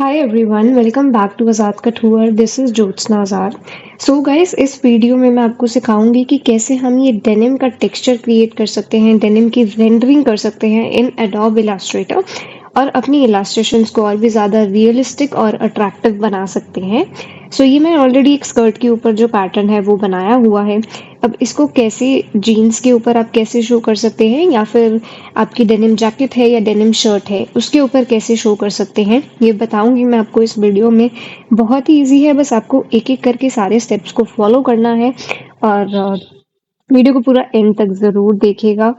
Hi everyone, welcome back to Azad Couture. This is Jyotsna Azad. So guys, इस video में मैं आपको सिखाऊंगी कि कैसे हम ये डेनिम का टेक्सचर क्रिएट कर सकते हैं, डेनिम की रेंडरिंग कर सकते हैं इन एडोब इलास्ट्रेटर और अपनी इलास्ट्रेशंस को और भी ज़्यादा रियलिस्टिक और अट्रैक्टिव बना सकते हैं। सो ये मैं ऑलरेडी एक स्कर्ट के ऊपर जो पैटर्न है वो बनाया हुआ है। अब इसको कैसे जीन्स के ऊपर आप कैसे शो कर सकते हैं या फिर आपकी डेनिम जैकेट है या डेनिम शर्ट है उसके ऊपर कैसे शो कर सकते हैं ये बताऊंगी मैं आपको इस वीडियो में। बहुत ही इजी है, बस आपको एक एक करके सारे स्टेप्स को फॉलो करना है और वीडियो को पूरा एंड तक ज़रूर देखिएगा।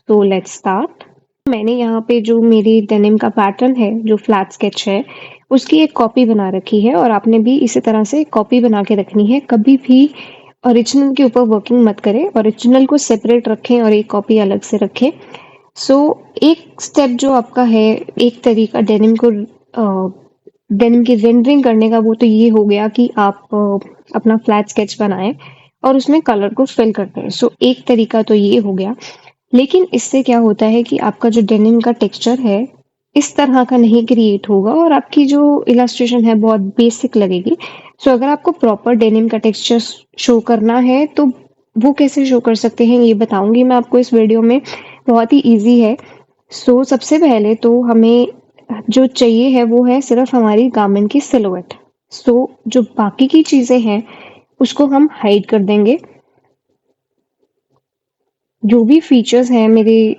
तो लेट्स स्टार्ट। मैंने यहाँ पे जो मेरी डेनिम का पैटर्न है जो फ्लैट स्केच है उसकी एक कॉपी बना रखी है और आपने भी इसी तरह से कॉपी बना के रखनी है। कभी भी ओरिजिनल के ऊपर वर्किंग मत करें, ओरिजिनल को सेपरेट रखें और एक कॉपी अलग से रखें। सो एक स्टेप जो आपका है, एक तरीका डेनिम की रेंडरिंग करने का, वो तो ये हो गया कि आप अपना फ्लैट स्केच बनाएं और उसमें कलर को फिल करते हैं। सो एक तरीका तो ये हो गया, लेकिन इससे क्या होता है कि आपका जो डेनिम का टेक्सचर है इस तरह का नहीं क्रिएट होगा और आपकी जो इलास्ट्रेशन है बहुत बेसिक लगेगी। सो अगर आपको प्रॉपर डेनिम का टेक्सचर शो करना है तो वो कैसे शो कर सकते हैं ये बताऊंगी मैं आपको इस वीडियो में। बहुत ही इजी है। सो सबसे पहले तो हमें जो चाहिए है वो है सिर्फ हमारी गारमेंट की सिलुएट। सो जो बाकी की चीजें हैं उसको हम हाइड कर देंगे। जो भी फीचर्स हैं मेरे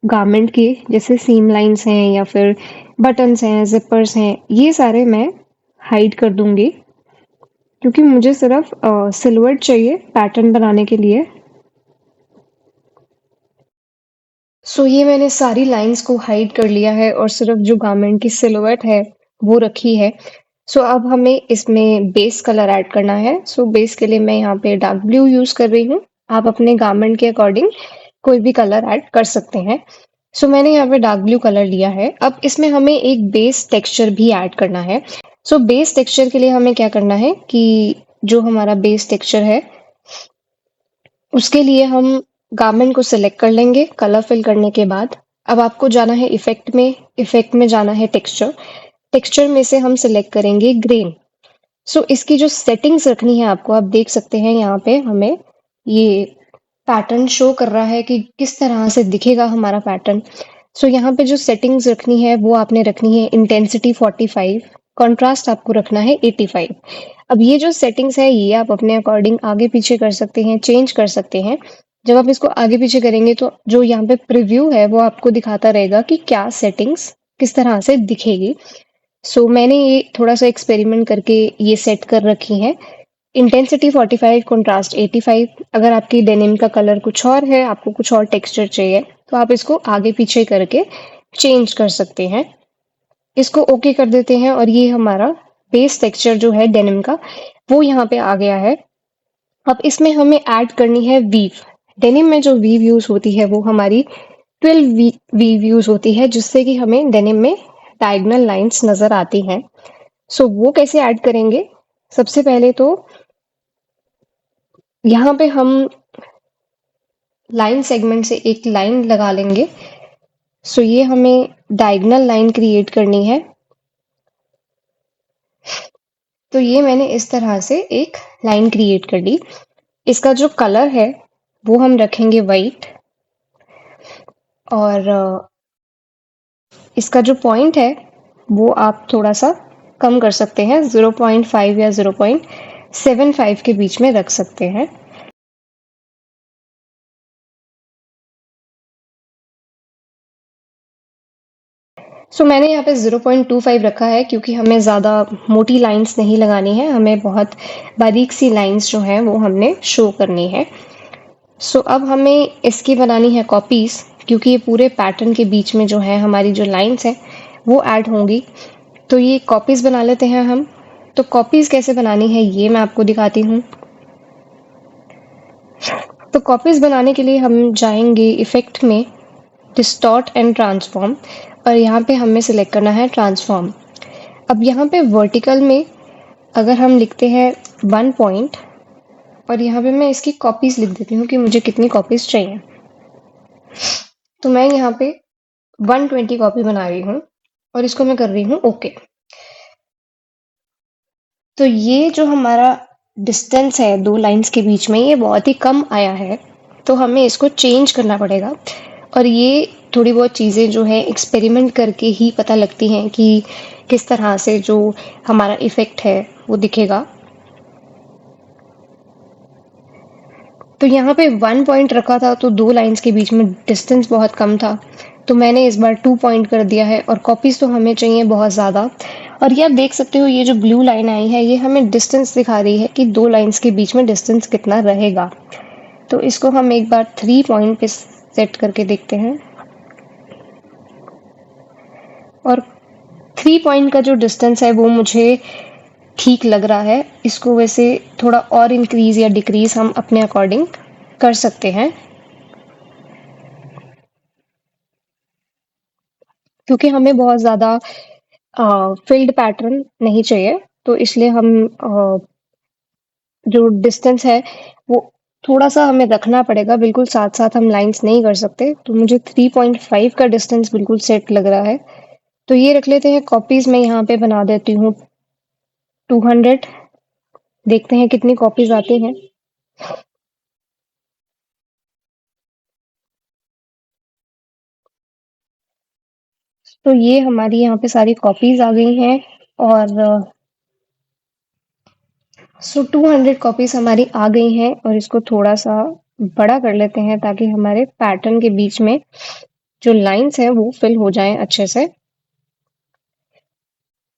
गारमेंट के, जैसे सीम लाइंस हैं या फिर बटन्स हैं, जिपर्स हैं, ये सारे मैं हाइड कर दूंगी क्योंकि मुझे सिर्फ सिलुएट चाहिए पैटर्न बनाने के लिए। सो ये मैंने सारी लाइंस को हाइड कर लिया है और सिर्फ जो गारमेंट की सिलुएट है वो रखी है। सो अब हमें इसमें बेस कलर ऐड करना है। सो बेस के लिए मैं यहाँ पे डार्क ब्लू यूज कर रही हूँ। आप अपने गारमेंट के अकॉर्डिंग कोई भी कलर ऐड कर सकते हैं। सो मैंने यहाँ पे डार्क ब्लू कलर लिया है। अब इसमें हमें एक बेस टेक्सचर भी ऐड करना है। सो बेस टेक्सचर के लिए हमें क्या करना है कि जो हमारा बेस टेक्सचर है उसके लिए हम गारमेंट को सिलेक्ट कर लेंगे कलर फिल करने के बाद। अब आपको जाना है इफेक्ट में जाना है टेक्सचर। टेक्सचर में से हम सिलेक्ट करेंगे ग्रेन। सो इसकी जो सेटिंग्स रखनी है आपको, आप देख सकते हैं यहाँ पे हमें ये पैटर्न शो कर रहा है कि किस तरह से दिखेगा हमारा पैटर्न। सो यहाँ पे जो सेटिंग्स रखनी है वो आपने रखनी है इंटेंसिटी 45, कंट्रास्ट आपको रखना है 85। अब ये जो सेटिंग्स है ये आप अपने अकॉर्डिंग आगे पीछे कर सकते हैं, चेंज कर सकते हैं। जब आप इसको आगे पीछे करेंगे तो जो यहाँ पे प्रीव्यू है वो आपको दिखाता रहेगा कि क्या सेटिंग्स किस तरह से दिखेगी। सो मैंने ये थोड़ा सा एक्सपेरिमेंट करके ये सेट कर रखी है। Intensity 45, contrast 85। अगर आपकी डेनिम का कलर कुछ और है, आपको कुछ और टेक्सचर चाहिए, तो आप इसको आगे पीछे करके चेंज कर सकते हैं। इसको ओके कर देते हैं और ये हमारा बेस टेक्सचर जो है डेनिम का वो यहाँ पे आ गया है। अब इसमें हमें ऐड करनी है वीव। डेनिम में जो वीव यूज होती है वो हमारी 12 वीव यूज होती है, जिससे कि हमें डेनिम में डायगोनल लाइंस नजर आती हैं। सो वो कैसे ऐड करेंगे? सबसे पहले तो यहाँ पे हम लाइन सेगमेंट से एक लाइन लगा लेंगे। सो ये हमें डायगोनल लाइन क्रिएट करनी है। तो ये मैंने इस तरह से एक लाइन क्रिएट कर ली। इसका जो कलर है वो हम रखेंगे वाइट और इसका जो पॉइंट है वो आप थोड़ा सा कम कर सकते हैं, 0.5 या 0.75 के बीच में रख सकते हैं। सो मैंने यहाँ पे 0.25 रखा है क्योंकि हमें ज़्यादा मोटी लाइंस नहीं लगानी है, हमें बहुत बारीक सी लाइंस जो हैं वो हमने शो करनी है। सो अब हमें इसकी बनानी है कॉपीज, क्योंकि ये पूरे पैटर्न के बीच में जो है हमारी जो लाइंस हैं वो ऐड होंगी। तो ये कॉपीज बना लेते हैं हम। तो कॉपीज कैसे बनानी है ये मैं आपको दिखाती हूँ। तो कॉपीज बनाने के लिए हम जाएंगे इफेक्ट में, डिस्टॉर्ट एंड ट्रांसफॉर्म, और यहाँ पे हमें सिलेक्ट करना है ट्रांसफॉर्म। अब यहाँ पे वर्टिकल में अगर हम लिखते हैं 1 पॉइंट और यहाँ पे मैं इसकी कॉपीज लिख देती हूँ कि मुझे कितनी कॉपीज चाहिए। तो मैं यहाँ पे 120 कॉपी बना रही हूँ और इसको मैं कर रही हूँ ओके। तो ये जो हमारा डिस्टेंस है 2 लाइन्स के बीच में, ये बहुत ही कम आया है, तो हमें इसको चेंज करना पड़ेगा। और ये थोड़ी बहुत चीज़ें जो हैं एक्सपेरिमेंट करके ही पता लगती हैं कि किस तरह से जो हमारा इफ़ेक्ट है वो दिखेगा। तो यहाँ पे 1 पॉइंट रखा था तो 2 लाइन्स के बीच में डिस्टेंस बहुत कम था। तो मैंने इस बार 2 पॉइंट कर दिया है और कॉपीज़ तो हमें चाहिए बहुत ज़्यादा। और ये आप देख सकते हो, ये जो ब्लू लाइन आई है ये हमें डिस्टेंस दिखा रही है कि 2 लाइन्स के बीच में डिस्टेंस कितना रहेगा। तो इसको हम एक बार 3 पॉइंट पे सेट करके देखते हैं। और 3 पॉइंट का जो डिस्टेंस है वो मुझे ठीक लग रहा है। इसको वैसे थोड़ा और इंक्रीज़ या डिक्रीज़ हम अपने अकॉर्डिंग कर सकते हैं। क्योंकि हमें बहुत ज़्यादा फ़िल्ड पैटर्न नहीं चाहिए, तो इसलिए हम जो डिस्टेंस है वो थोड़ा-सा हमें रखना पड़ेगा, बिल्कुल साथ-साथ हम लाइन्स नहीं कर सकते। तो मुझे 3.5 का डिस्टेंस बिल्कुल सेट लग रहा है। तो ये रख लेते हैं कॉपीज़, मैं यहाँ पे बना देती हूँ 200। देखते हैं कितनी कॉपीज़ आती हैं। तो ये हमारी यहाँ पे सारी कॉपीज़ आ गई हैं। और 200 कॉपीज़ हमारी आ गई हैं और इसको थोड़ा-सा बड़ा कर लेते हैं ताकि हमारे पैटर्न के बीच में जो लाइन्स हैं वो फिल हो जाएँ अच्छे से।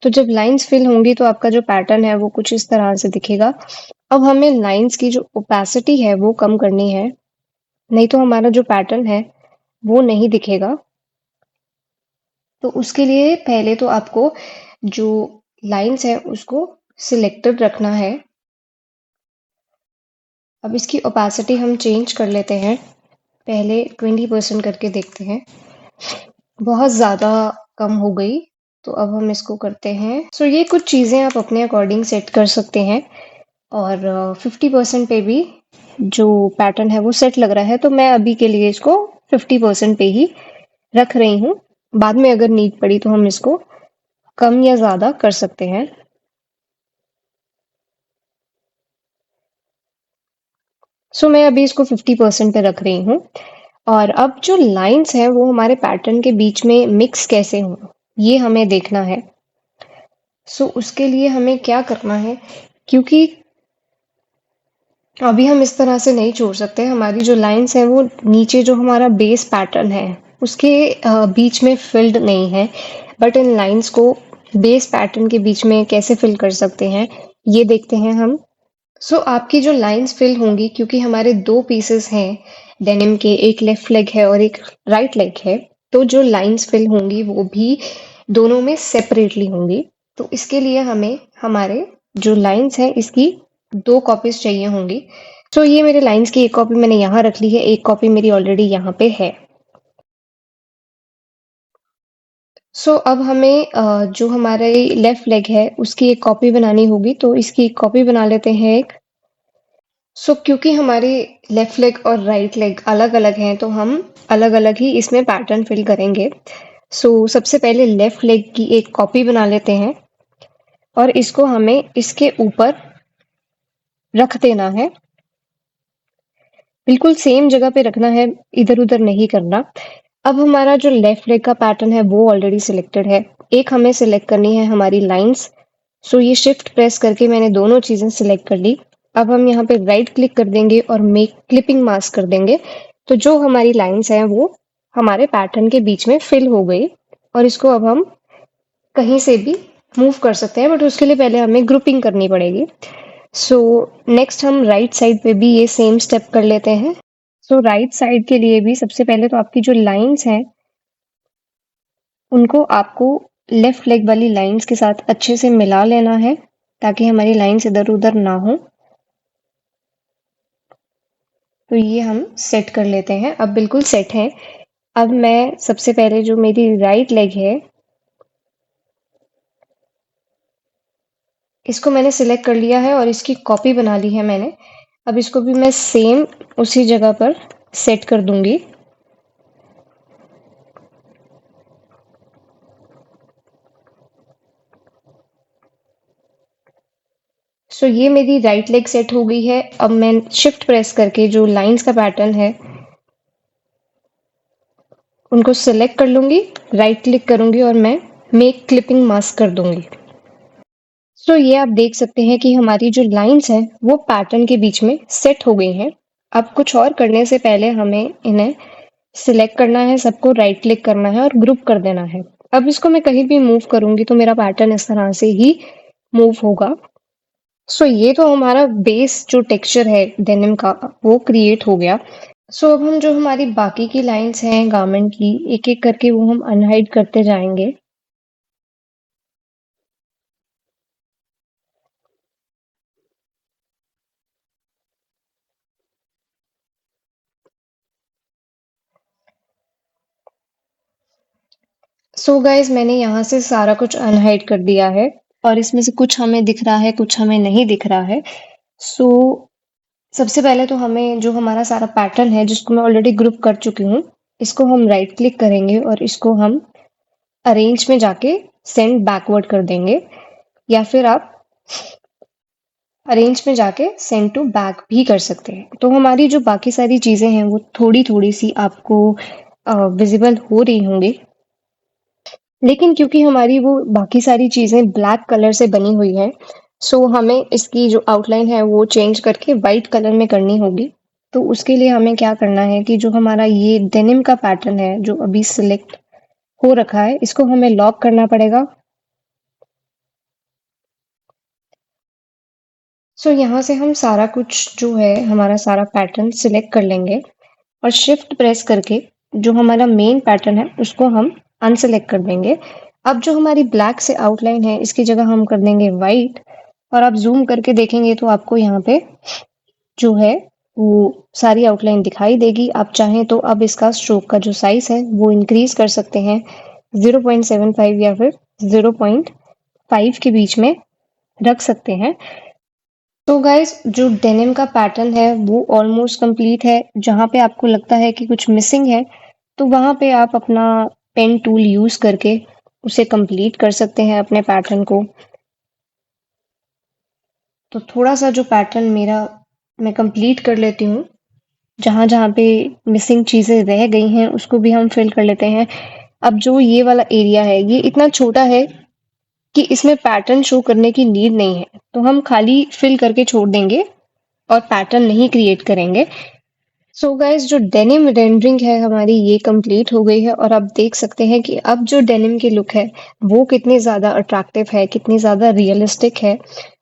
तो जब लाइन्स फिल होंगी तो आपका जो पैटर्न है वो कुछ इस तरह से दिखेगा। अब हमें लाइन्स की जो ओपेसिटी है वो कम करनी है, नहीं तो हमारा जो पैटर्न है वो नहीं दिखेगा। तो उसके लिए पहले तो आपको जो लाइन्स है उसको सिलेक्टेड रखना है। अब इसकी ओपेसिटी हम चेंज कर लेते हैं। पहले 20% करके देखते हैं। बहुत ज़्यादा कम हो गई, तो अब हम इसको करते हैं। सो ये कुछ चीज़ें आप अपने अकॉर्डिंग सेट कर सकते हैं। और 50% पे भी जो पैटर्न है वो सेट लग रहा है, तो मैं अभी के लिए इसको 50% पे ही रख रही हूँ। बाद में अगर नीड पड़ी तो हम इसको कम या ज़्यादा कर सकते हैं। सो मैं अभी इसको 50% पे रख रही हूँ। और अब जो लाइन्स हैं वो हमारे पैटर्न के बीच में मिक्स कैसे हों, ये हमें देखना है। सो उसके लिए हमें क्या करना है, क्योंकि अभी हम इस तरह से नहीं छोड़ सकते। हमारी जो लाइन्स हैं वो नीचे जो हमारा बेस पैटर्न है उसके बीच में फिल्ड नहीं है। बट इन लाइन्स को बेस पैटर्न के बीच में कैसे फिल कर सकते हैं, ये देखते हैं हम। सो आपकी जो लाइन्स फिल होंगी, क्योंकि हमारे 2 पीसेस हैं डेनिम के, एक लेफ्ट लेग है और एक राइट लेग है, तो जो लाइन्स फिल होंगी वो भी दोनों में सेपरेटली होंगी। तो इसके लिए हमें हमारे जो लाइन्स हैं इसकी 2 कॉपीज़ चाहिए होंगी। सो ये मेरे लाइन्स की एक कॉपी मैंने यहाँ रख ली है, एक कॉपी मेरी ऑलरेडी यहाँ पे है। सो अब हमें जो हमारे लेफ्ट लेग है उसकी एक कॉपी बनानी होगी, तो इसकी एक कॉपी बना लेते हैं एक। सो क्योंकि हमारे लेफ्ट लेग और राइट लेग अलग-अलग हैं तो हम अलग-अलग ही इसमें पैटर्न फिल करेंगे। सो सबसे पहले लेफ्ट लेग की एक कॉपी बना लेते हैं और इसको हमें इसके ऊपर रख देना है। बिल्कुल सेम जगह पे रखना है, इधर-उधर नहीं करना। अब हमारा जो लेफ्ट लेग का पैटर्न है वो ऑलरेडी सिलेक्टेड है। एक हमें सिलेक्ट करनी है हमारी लाइन्स। सो ये शिफ्ट प्रेस करके मैंने दोनों चीज़ें सिलेक्ट कर ली। अब हम यहाँ पे राइट क्लिक कर देंगे और मेक क्लिपिंग मास्क कर देंगे। तो जो हमारी लाइन्स हैं वो हमारे पैटर्न के बीच में फिल हो गई। और इसको अब हम कहीं से भी मूव कर सकते हैं, बट उसके लिए पहले हमें ग्रुपिंग करनी पड़ेगी। सो नेक्स्ट हम राइट साइड पे भी ये सेम स्टेप कर लेते हैं। सो राइट साइड के लिए भी सबसे पहले तो आपकी जो लाइन्स हैं उनको आपको लेफ्ट लेग वाली लाइन्स के साथ अच्छे से मिला लेना है ताकि हमारी लाइन्स इधर-उधर ना हो। तो ये हम सेट कर लेते हैं। अब बिल्कुल सेट है। अब मैं सबसे पहले जो मेरी राइट लेग है इसको मैंने सिलेक्ट कर लिया है और इसकी कॉपी बना ली है मैंने। अब इसको भी मैं सेम उसी जगह पर सेट कर दूंगी। सो ये मेरी राइट लेग सेट हो गई है। अब मैं शिफ्ट प्रेस करके जो लाइंस का पैटर्न है उनको सिलेक्ट कर लूंगी, राइट क्लिक करूंगी और मैं मेक क्लिपिंग मास्क कर दूंगी। सो ये आप देख सकते हैं कि हमारी जो लाइंस हैं वो पैटर्न के बीच में सेट हो गई हैं। अब कुछ और करने से पहले हमें इन्हें सिलेक्ट करना है, सबको राइट क्लिक करना है और ग्रुप कर देना है। अब इसको मैं कहीं भी मूव करूंगी तो मेरा पैटर्न इस तरह से ही मूव होगा। सो ये तो हमारा बेस जो टेक्सचर है डेनिम का वो क्रिएट हो गया। सो अब हम जो हमारी बाकी की लाइंस हैं गारमेंट की एक एक करके वो हम अनहाइड करते जाएंगे। सो गाइस मैंने यहाँ से सारा कुछ अनहाइड कर दिया है और इसमें से कुछ हमें दिख रहा है, कुछ हमें नहीं दिख रहा है। सो सबसे पहले तो हमें जो हमारा सारा पैटर्न है जिसको मैं ऑलरेडी ग्रुप कर चुकी हूँ, इसको हम राइट क्लिक करेंगे और इसको हम अरेंज में जाके सेंड बैकवर्ड कर देंगे, या फिर आप अरेंज में जाके सेंड टू बैक भी कर सकते हैं। तो हमारी जो बाकी सारी चीजें हैं वो थोड़ी थोड़ी सी आपको विजिबल हो रही होंगी, लेकिन क्योंकि हमारी वो बाकी सारी चीजें ब्लैक कलर से बनी हुई है, सो हमें इसकी जो आउटलाइन है वो चेंज करके वाइट कलर में करनी होगी। तो उसके लिए हमें क्या करना है कि जो हमारा ये डेनिम का पैटर्न है जो अभी सिलेक्ट हो रखा है इसको हमें लॉक करना पड़ेगा। सो यहाँ से हम सारा कुछ जो है हमारा सारा पैटर्न सिलेक्ट कर लेंगे और शिफ्ट प्रेस करके जो हमारा मेन पैटर्न है उसको हम अनसेलेक्ट कर देंगे। अब जो हमारी ब्लैक से आउटलाइन है इसकी जगह हम कर देंगे वाइट, और आप जूम करके देखेंगे तो आपको यहाँ पे जो है वो सारी आउटलाइन दिखाई देगी। आप चाहें तो अब इसका स्ट्रोक का जो साइज है वो इंक्रीज कर सकते हैं 0.75 या फिर 0.5 के बीच में रख सकते हैं। तो गाइस जो डेनिम का पैटर्न है वो ऑलमोस्ट कंप्लीट है। जहाँ पे आपको लगता है कि कुछ मिसिंग है तो वहाँ पे आप अपना पेन टूल यूज करके उसे कंप्लीट कर सकते हैं अपने पैटर्न को। तो थोड़ा सा जो पैटर्न मेरा मैं कंप्लीट कर लेती हूँ, जहाँ जहाँ पे मिसिंग चीजें रह गई हैं उसको भी हम फिल कर लेते हैं। अब जो ये वाला एरिया है ये इतना छोटा है कि इसमें पैटर्न शो करने की नीड नहीं है, तो हम खाली फिल करके छोड़ देंगे और पैटर्न नहीं क्रिएट करेंगे। सो गाइस जो डेनिम रेंडरिंग है हमारी ये कंप्लीट हो गई है और आप देख सकते हैं कि अब जो डेनिम की लुक है वो कितनी ज़्यादा अट्रैक्टिव है, कितनी ज़्यादा रियलिस्टिक है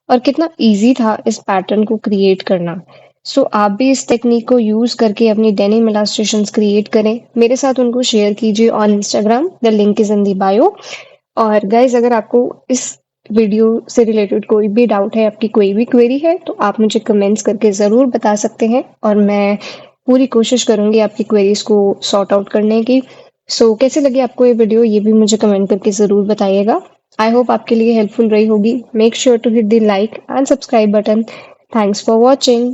और कितना इजी था इस पैटर्न को क्रिएट करना। सो आप भी इस टेक्निक को यूज़ करके अपनी डेनिम इलास्ट्रेशंस क्रिएट करें, मेरे साथ उनको शेयर कीजिए on Instagram, the link is in the bio. और गाइज अगर आपको इस वीडियो से रिलेटेड कोई भी डाउट है, आपकी कोई भी क्वेरी है तो आप मुझे कमेंट्स करके ज़रूर बता सकते हैं और मैं पूरी कोशिश करूंगी आपकी क्वेरीज को सॉर्ट आउट करने की। सो कैसे लगी आपको ये वीडियो ये भी मुझे कमेंट करके ज़रूर बताइएगा। आई होप आपके लिए हेल्पफुल रही होगी। Make sure to hit the like and subscribe button. Thanks for watching.